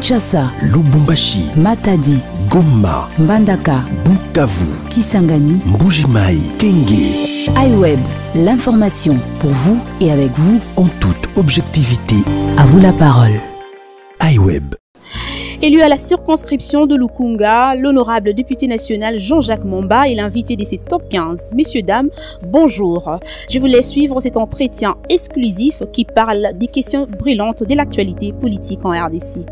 Kinshasa, Lubumbashi, Matadi, Goma, Mbandaka, Bukavu, Kisangani, Mbujimai, Kenge. iWeb, l'information pour vous et avec vous En toute objectivité. À vous la parole. iWeb. Élu à la circonscription de Lukunga, l'honorable député national Jean-Jacques Mamba est l'invité de ces top 15. Messieurs, dames, bonjour. Je vous laisse suivre cet entretien exclusif qui parle des questions brûlantes de l'actualité politique en RDC.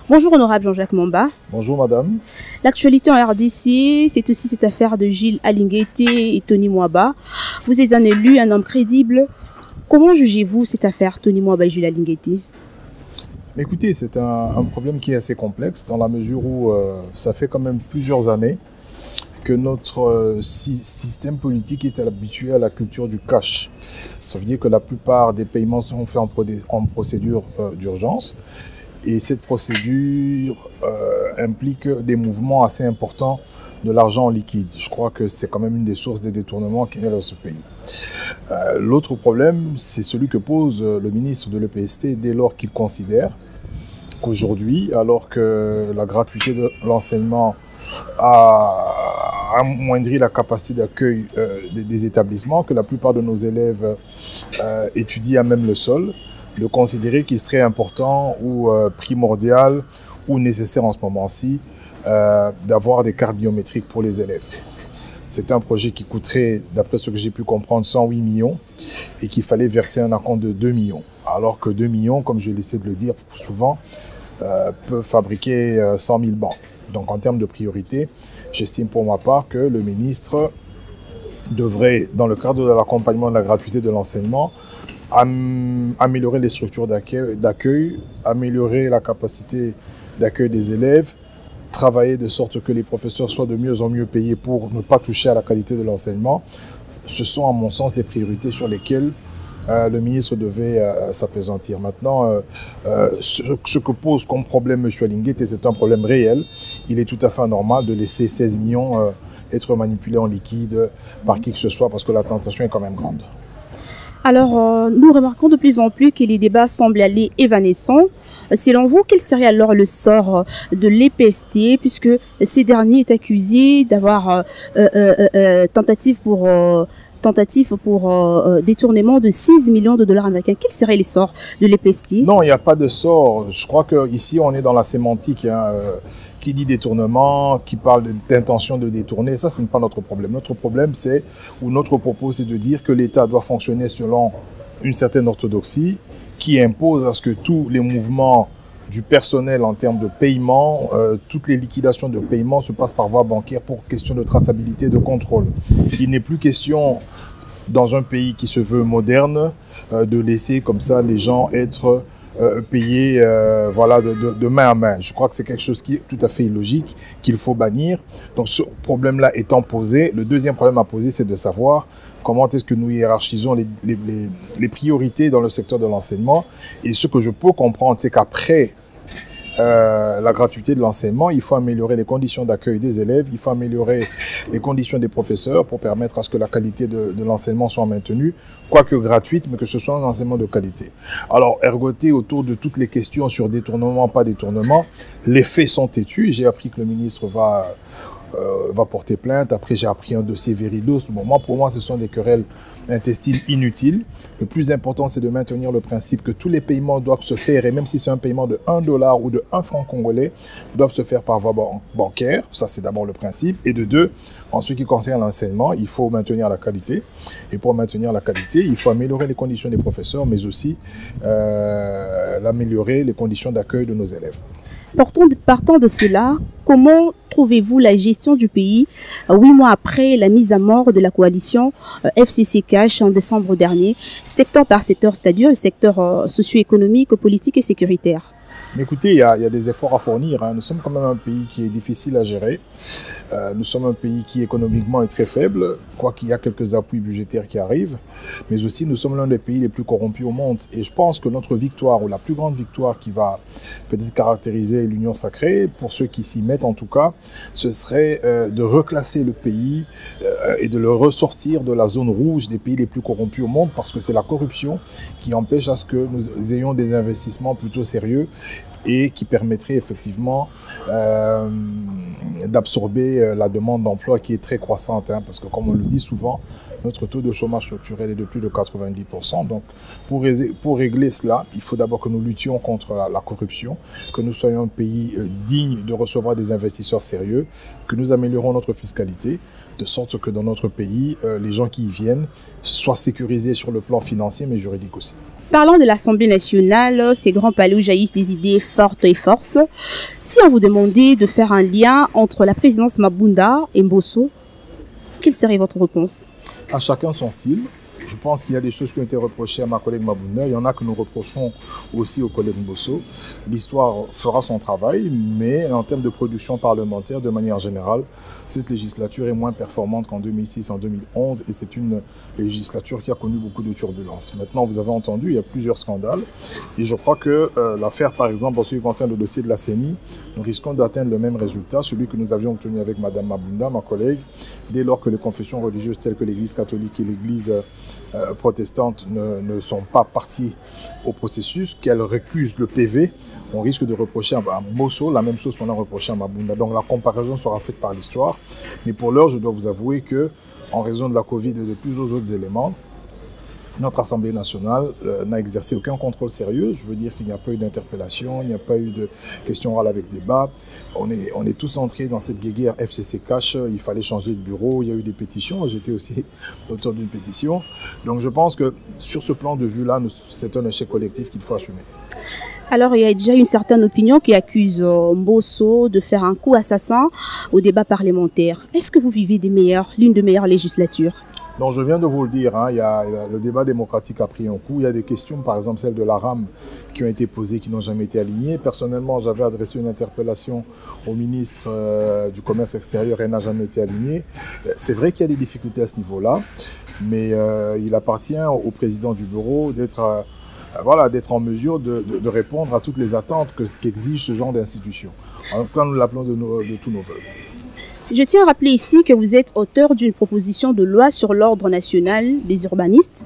Bonjour honorable Jean-Jacques Mamba. Bonjour madame. L'actualité en RDC, c'est aussi cette affaire de Gilles Alinguete et Tony Mwaba. Vous êtes un élu, un homme crédible. Comment jugez-vous cette affaire, Tony Mwaba et Gilles Alinguete? Écoutez, c'est un problème qui est assez complexe dans la mesure où ça fait quand même plusieurs années que notre système politique est habitué à la culture du cash. Ça veut dire que la plupart des paiements sont faits en procédure d'urgence et cette procédure implique des mouvements assez importants de l'argent en liquide. Je crois que c'est quand même une des sources des détournements qu'il y a dans ce pays. L'autre problème, c'est celui que pose le ministre de l'EPST dès lors qu'il considère qu'aujourd'hui, alors que la gratuité de l'enseignement a amoindri la capacité d'accueil des établissements, que la plupart de nos élèves étudient à même le sol, de considérer qu'il serait important ou primordial ou nécessaire en ce moment-ci d'avoir des cartes biométriques pour les élèves. C'est un projet qui coûterait, d'après ce que j'ai pu comprendre, 108 millions et qu'il fallait verser un acompte de 2 millions. Alors que 2 millions, comme je laissé de le dire souvent, peuvent fabriquer 100 000 bancs. Donc en termes de priorité, j'estime pour ma part que le ministre devrait, dans le cadre de l'accompagnement de la gratuité de l'enseignement, améliorer les structures d'accueil, améliorer la capacité d'accueil des élèves, travailler de sorte que les professeurs soient de mieux en mieux payés pour ne pas toucher à la qualité de l'enseignement. Ce sont à mon sens les priorités sur lesquelles le ministre devait s'appesantir. Maintenant, ce que pose comme problème M. Alinguete, c'est un problème réel. Il est tout à fait anormal de laisser 16 millions être manipulés en liquide par qui que ce soit parce que la tentation est quand même grande. Alors, nous remarquons de plus en plus que les débats semblent aller évanescents. Selon vous, quel serait alors le sort de l'EPST, puisque ces derniers est accusé d'avoir tentative pour détournement de 6 millions de dollars américains. Quel serait le sort de l'EPST? Non, il n'y a pas de sort. Je crois qu'ici, on est dans la sémantique. Qui dit détournement, qui parle d'intention de détourner, ça, ce n'est pas notre problème. Notre problème, notre propos, c'est de dire que l'État doit fonctionner selon une certaine orthodoxie qui impose à ce que tous les mouvements du personnel en termes de paiement, toutes les liquidations de paiement se passent par voie bancaire pour question de traçabilité et de contrôle. Il n'est plus question, dans un pays qui se veut moderne, de laisser comme ça les gens être payés voilà, de main à main. Je crois que c'est quelque chose qui est tout à fait illogique, qu'il faut bannir. Donc ce problème-là étant posé, le deuxième problème à poser, c'est de savoir comment est-ce que nous hiérarchisons les priorités dans le secteur de l'enseignement. Et ce que je peux comprendre, c'est qu'après la gratuité de l'enseignement, il faut améliorer les conditions d'accueil des élèves, il faut améliorer les conditions des professeurs pour permettre à ce que la qualité de l'enseignement soit maintenue, quoique gratuite, mais que ce soit un enseignement de qualité. Alors, ergoter autour de toutes les questions sur détournement, pas détournement, les faits sont têtus. J'ai appris que le ministre va porter plainte. Après, j'ai appris un dossier Veridos. Pour moi, ce sont des querelles intestines inutiles. Le plus important, c'est de maintenir le principe que tous les paiements doivent se faire, et même si c'est un paiement de 1 dollar ou de 1 franc congolais, doivent se faire par voie bancaire. Ça, c'est d'abord le principe. Et de deux, en ce qui concerne l'enseignement, il faut maintenir la qualité. Et pour maintenir la qualité, il faut améliorer les conditions des professeurs, mais aussi améliorer les conditions d'accueil de nos élèves. Partant de cela, comment trouvez-vous la gestion du pays 8 mois après la mise à mort de la coalition FCC Cash en décembre dernier, secteur par secteur, c'est-à-dire le secteur socio-économique, politique et sécuritaire? Mais écoutez, il y a des efforts à fournir, hein. Nous sommes quand même un pays qui est difficile à gérer. Nous sommes un pays qui économiquement est très faible, quoiqu'il y a quelques appuis budgétaires qui arrivent. Mais aussi, nous sommes l'un des pays les plus corrompus au monde. Et je pense que notre victoire, ou la plus grande victoire qui va peut-être caractériser l'Union sacrée, pour ceux qui s'y mettent en tout cas, ce serait de reclasser le pays et de le ressortir de la zone rouge des pays les plus corrompus au monde, parce que c'est la corruption qui empêche à ce que nous ayons des investissements plutôt sérieux et qui permettrait effectivement d'absorber la demande d'emploi qui est très croissante, hein, parce que comme on le dit souvent, notre taux de chômage structurel est de plus de 90%. Donc pour régler cela, il faut d'abord que nous luttions contre la corruption, que nous soyons un pays digne de recevoir des investisseurs sérieux, que nous améliorons notre fiscalité, de sorte que dans notre pays, les gens qui y viennent soient sécurisés sur le plan financier mais juridique aussi. Parlant de l'Assemblée nationale, ces grands palais où jaillissent des idées fortes et forces. Si on vous demandait de faire un lien entre la présidence Mabunda et Mbosso, quelle serait votre réponse? À chacun son style. Je pense qu'il y a des choses qui ont été reprochées à ma collègue Mabunda. Il y en a que nous reprocherons aussi au collègue Mbosso. L'histoire fera son travail, mais en termes de production parlementaire, de manière générale, cette législature est moins performante qu'en 2006, en 2011, et c'est une législature qui a connu beaucoup de turbulences. Maintenant, vous avez entendu, il y a plusieurs scandales, et je crois que l'affaire, par exemple, en ce qui concerne le dossier de la CENI, nous risquons d'atteindre le même résultat, celui que nous avions obtenu avec Mme Mabunda, ma collègue, dès lors que les confessions religieuses telles que l'Église catholique et l'Église protestantes ne sont pas parties au processus, qu'elles récusent le PV, on risque de reprocher à Mbosso la même chose qu'on a reproché à Mabunda. Donc la comparaison sera faite par l'histoire. Mais pour l'heure, je dois vous avouer que, en raison de la Covid et de plusieurs autres éléments, notre Assemblée nationale n'a exercé aucun contrôle sérieux. Je veux dire qu'il n'y a pas eu d'interpellation, il n'y a pas eu de questions orales avec débat. On est tous entrés dans cette guéguerre FCC Cash. Il fallait changer de bureau, il y a eu des pétitions. J'étais aussi auteur d'une pétition. Donc je pense que sur ce plan de vue-là, c'est un échec collectif qu'il faut assumer. Alors, il y a déjà une certaine opinion qui accuse Mbosso de faire un coup assassin au débat parlementaire. Est-ce que vous vivez l'une des meilleures législatures? Non, je viens de vous le dire, hein, le débat démocratique a pris un coup. Il y a des questions, par exemple celle de la RAM, qui ont été posées, qui n'ont jamais été alignées. Personnellement, j'avais adressé une interpellation au ministre du Commerce extérieur et elle n'a jamais été alignée. C'est vrai qu'il y a des difficultés à ce niveau-là, mais il appartient au président du bureau d'être en mesure de répondre à toutes les attentes qu'exige ce genre d'institution. En tout cas, nous l'appelons de tous nos vœux. Je tiens à rappeler ici que vous êtes auteur d'une proposition de loi sur l'ordre national des urbanistes.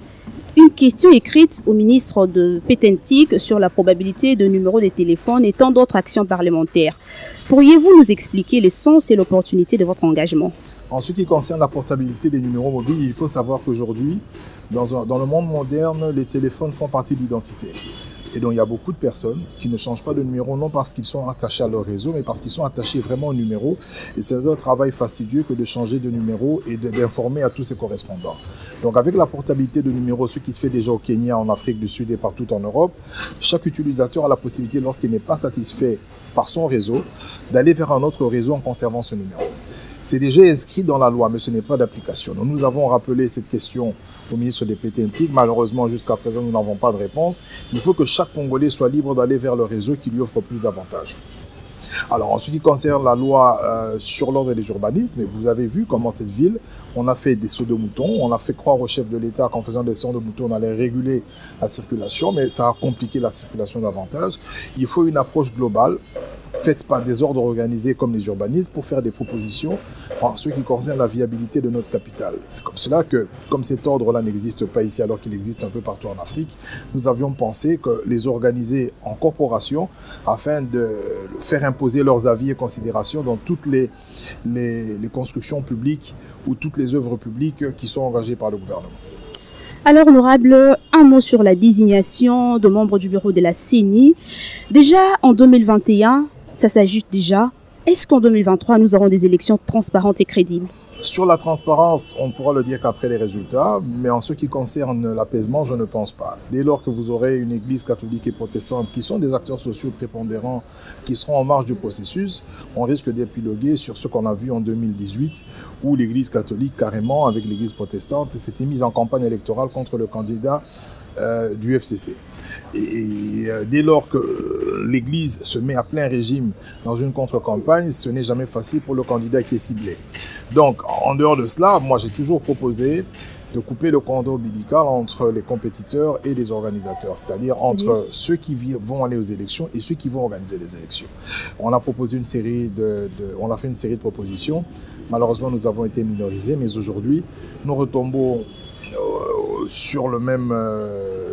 Une question écrite au ministre de Pétentique sur la probabilité de numéros de téléphone et tant d'autres actions parlementaires. Pourriez-vous nous expliquer le sens et l'opportunité de votre engagement? En ce qui concerne la portabilité des numéros mobiles, il faut savoir qu'aujourd'hui, dans le monde moderne, les téléphones font partie de l'identité. Et donc, il y a beaucoup de personnes qui ne changent pas de numéro, non parce qu'ils sont attachés à leur réseau, mais parce qu'ils sont attachés vraiment au numéro. Et c'est un travail fastidieux que de changer de numéro et d'informer à tous ses correspondants. Donc, avec la portabilité de numéros, ce qui se fait déjà au Kenya, en Afrique du Sud et partout en Europe, chaque utilisateur a la possibilité, lorsqu'il n'est pas satisfait par son réseau, d'aller vers un autre réseau en conservant ce numéro. C'est déjà inscrit dans la loi, mais ce n'est pas d'application. Donc, nous avons rappelé cette question au ministre des Pétentique. Malheureusement, jusqu'à présent, nous n'avons pas de réponse. Il faut que chaque Congolais soit libre d'aller vers le réseau qui lui offre plus d'avantages. Alors, en ce qui concerne la loi sur l'ordre des urbanistes, mais vous avez vu comment cette ville, on a fait des sauts de moutons, on a fait croire au chef de l'État qu'en faisant des sauts de moutons, on allait réguler la circulation, mais ça a compliqué la circulation davantage. Il faut une approche globale, faite par des ordres organisés comme les urbanistes pour faire des propositions en ce qui concerne la viabilité de notre capitale. C'est comme cela que, comme cet ordre-là n'existe pas ici alors qu'il existe un peu partout en Afrique, nous avions pensé que les organiser en corporation afin de faire imposer leurs avis et considérations dans toutes les constructions publiques ou toutes les œuvres publiques qui sont engagées par le gouvernement. Alors, honorable, un mot sur la désignation de membres du bureau de la CENI. Déjà en 2021, ça s'ajoute déjà. Est-ce qu'en 2023, nous aurons des élections transparentes et crédibles? Sur la transparence, on ne pourra le dire qu'après les résultats, mais en ce qui concerne l'apaisement, je ne pense pas. Dès lors que vous aurez une église catholique et protestante qui sont des acteurs sociaux prépondérants, qui seront en marge du processus, on risque d'épiloguer sur ce qu'on a vu en 2018, où l'église catholique, carrément, avec l'église protestante, s'était mise en campagne électorale contre le candidat du FCC. Et dès lors que l'Église se met à plein régime dans une contre-campagne, ce n'est jamais facile pour le candidat qui est ciblé. Donc, en dehors de cela, moi j'ai toujours proposé de couper le cordon ombilical entre les compétiteurs et les organisateurs, c'est-à-dire entre ceux qui vont aller aux élections et ceux qui vont organiser les élections. On a proposé une série on a fait une série de propositions. Malheureusement, nous avons été minorisés, mais aujourd'hui, nous retombons sur le même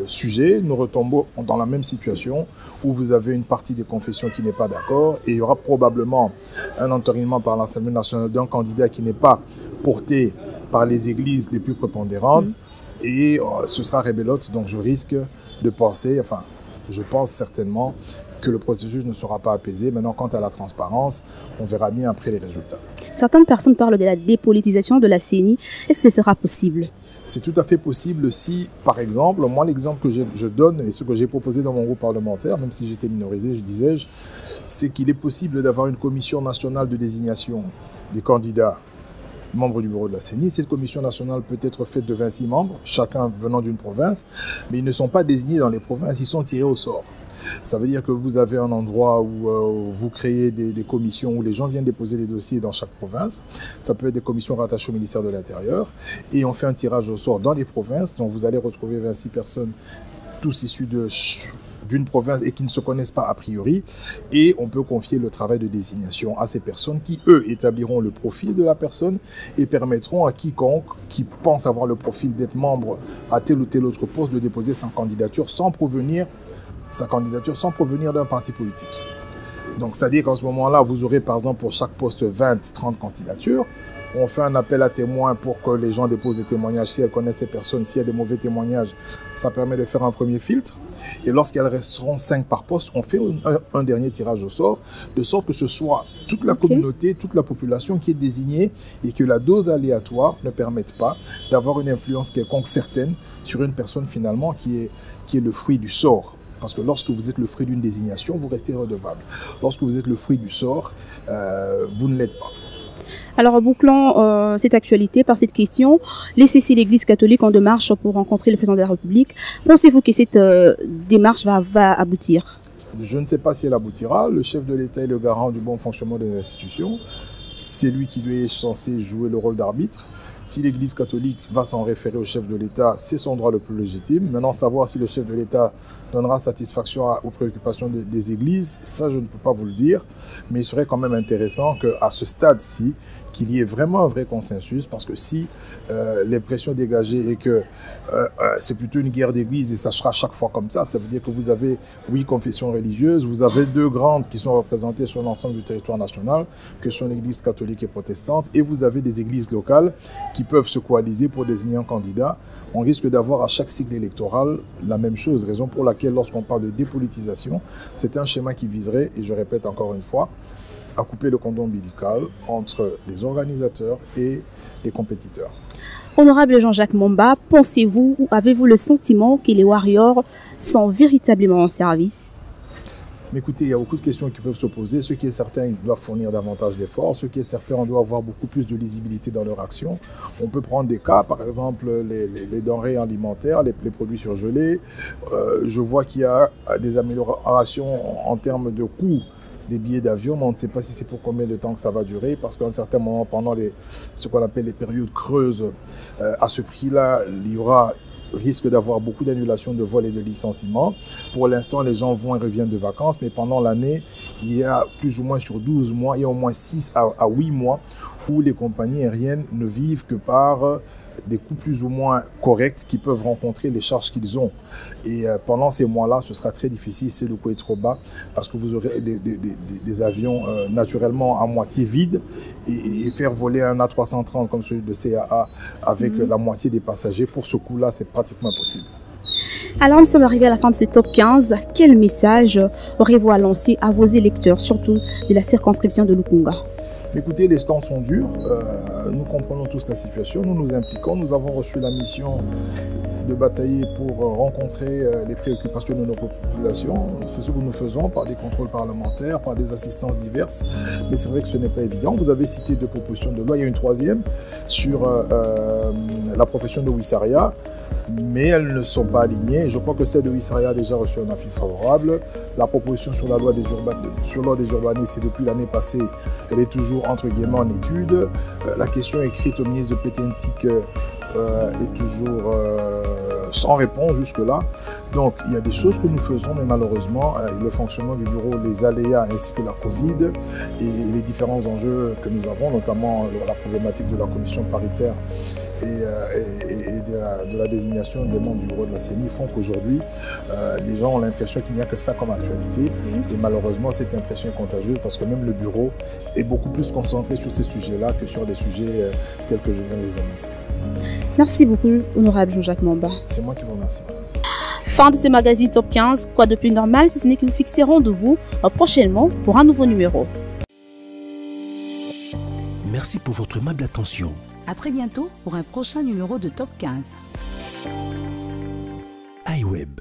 sujet, nous retombons dans la même situation où vous avez une partie des confessions qui n'est pas d'accord et il y aura probablement un entérinement par l'Assemblée nationale d'un candidat qui n'est pas porté par les églises les plus prépondérantes et ce sera rebelote, donc je risque de penser, enfin je pense certainement que le processus ne sera pas apaisé. Maintenant, quant à la transparence, on verra bien après les résultats. Certaines personnes parlent de la dépolitisation de la CENI. Est-ce que ce sera possible? C'est tout à fait possible si, par exemple, moi l'exemple que je donne et ce que j'ai proposé dans mon groupe parlementaire, même si j'étais minorisé, c'est qu'il est possible d'avoir une commission nationale de désignation des candidats membres du bureau de la CENI. Cette commission nationale peut être faite de 26 membres, chacun venant d'une province, mais ils ne sont pas désignés dans les provinces, ils sont tirés au sort. Ça veut dire que vous avez un endroit où vous créez des commissions où les gens viennent déposer des dossiers dans chaque province. Ça peut être des commissions rattachées au ministère de l'Intérieur. Et on fait un tirage au sort dans les provinces. Donc vous allez retrouver 26 personnes, tous issus d'une province et qui ne se connaissent pas a priori. Et on peut confier le travail de désignation à ces personnes qui, eux, établiront le profil de la personne et permettront à quiconque qui pense avoir le profil d'être membre à tel ou tel autre poste de déposer sa candidature sans provenir d'un parti politique. Donc, c'est-à-dire qu'en ce moment-là, vous aurez par exemple pour chaque poste 20-30 candidatures. On fait un appel à témoins pour que les gens déposent des témoignages si elles connaissent ces personnes. S'il y a des mauvais témoignages, ça permet de faire un premier filtre. Et lorsqu'elles resteront 5 par poste, on fait un dernier tirage au sort, de sorte que ce soit toute la communauté, toute la population qui est désignée et que la dose aléatoire ne permette pas d'avoir une influence quelconque certaine sur une personne finalement qui est le fruit du sort. Parce que lorsque vous êtes le fruit d'une désignation, vous restez redevable. Lorsque vous êtes le fruit du sort, vous ne l'êtes pas. Alors, bouclons cette actualité par cette question. Les CC, l'Église catholique, en démarche pour rencontrer le président de la République. Pensez-vous que cette démarche va aboutir? Je ne sais pas si elle aboutira. Le chef de l'État est le garant du bon fonctionnement des institutions. C'est lui qui lui est censé jouer le rôle d'arbitre. Si l'Église catholique va s'en référer au chef de l'État, c'est son droit le plus légitime. Maintenant, savoir si le chef de l'État donnera satisfaction aux préoccupations des églises, ça je ne peux pas vous le dire. Mais il serait quand même intéressant qu'à ce stade-ci, qu'il y ait vraiment un vrai consensus, parce que si l'impression dégagée est que c'est plutôt une guerre d'église et ça sera chaque fois comme ça veut dire que vous avez 8 confessions religieuses, vous avez 2 grandes qui sont représentées sur l'ensemble du territoire national, que sont l'Église catholique et protestante, et vous avez des églises locales qui peuvent se coaliser pour désigner un candidat. On risque d'avoir à chaque cycle électoral la même chose, raison pour laquelle lorsqu'on parle de dépolitisation, c'est un schéma qui viserait, et je répète encore une fois, à couper le cordon ombilical entre les organisateurs et les compétiteurs. Honorable Jean-Jacques Momba, pensez-vous ou avez-vous le sentiment que les Warriors sont véritablement en service? Mais écoutez, il y a beaucoup de questions qui peuvent se poser. Ce qui est certain, ils doivent fournir davantage d'efforts. Ce qui est certain, on doit avoir beaucoup plus de lisibilité dans leur action. On peut prendre des cas, par exemple, les denrées alimentaires, les produits surgelés. Je vois qu'il y a des améliorations en termes de coûts des billets d'avion, mais on ne sait pas si c'est pour combien de temps que ça va durer, parce qu'à un certain moment, pendant ce qu'on appelle les périodes creuses, à ce prix-là, il y aura risque d'avoir beaucoup d'annulations de vols et de licenciements. Pour l'instant, les gens vont et reviennent de vacances, mais pendant l'année, il y a plus ou moins sur 12 mois, il y a au moins 6 à 8 mois où les compagnies aériennes ne vivent que par des coûts plus ou moins corrects qui peuvent rencontrer les charges qu'ils ont. Et pendant ces mois-là, ce sera très difficile si le coût est trop bas, parce que vous aurez des avions naturellement à moitié vides et faire voler un A330 comme celui de CAA avec la moitié des passagers, pour ce coût-là, c'est pratiquement impossible. Alors, nous sommes arrivés à la fin de ce top 15. Quel message aurez-vous à lancer à vos électeurs, surtout de la circonscription de Lukunga? Écoutez, les temps sont durs, nous comprenons tous la situation, nous nous impliquons, nous avons reçu la mission de batailler pour rencontrer les préoccupations de nos populations. C'est ce que nous faisons par des contrôles parlementaires, par des assistances diverses, mais c'est vrai que ce n'est pas évident. Vous avez cité 2 propositions de loi, il y a une 3e sur la profession de Wissaria. mais elles ne sont pas alignées. Je crois que celle de Wissarea a déjà reçu un avis favorable. La proposition sur la loi des urbanistes, c'est depuis l'année passée, elle est toujours entre guillemets en étude. La question écrite au ministre de Pétentique est toujours sans réponse jusque-là. Donc il y a des choses que nous faisons, mais malheureusement, le fonctionnement du bureau, les aléas ainsi que la Covid et les différents enjeux que nous avons, notamment la problématique de la commission paritaire et de la désignation des membres du bureau de la CENI font qu'aujourd'hui, les gens ont l'impression qu'il n'y a que ça comme actualité. Et malheureusement, cette impression est contagieuse parce que même le bureau est beaucoup plus concentré sur ces sujets-là que sur des sujets tels que je viens de les annoncer. Merci beaucoup, honorable Jean-Jacques Mamba. C'est moi qui vous remercie, madame. Fin de ce magazine Top 15. Quoi de plus normal si ce n'est que nous fixerons rendez-vous prochainement pour un nouveau numéro. Merci pour votre aimable attention. À très bientôt pour un prochain numéro de Top 15. iWeb.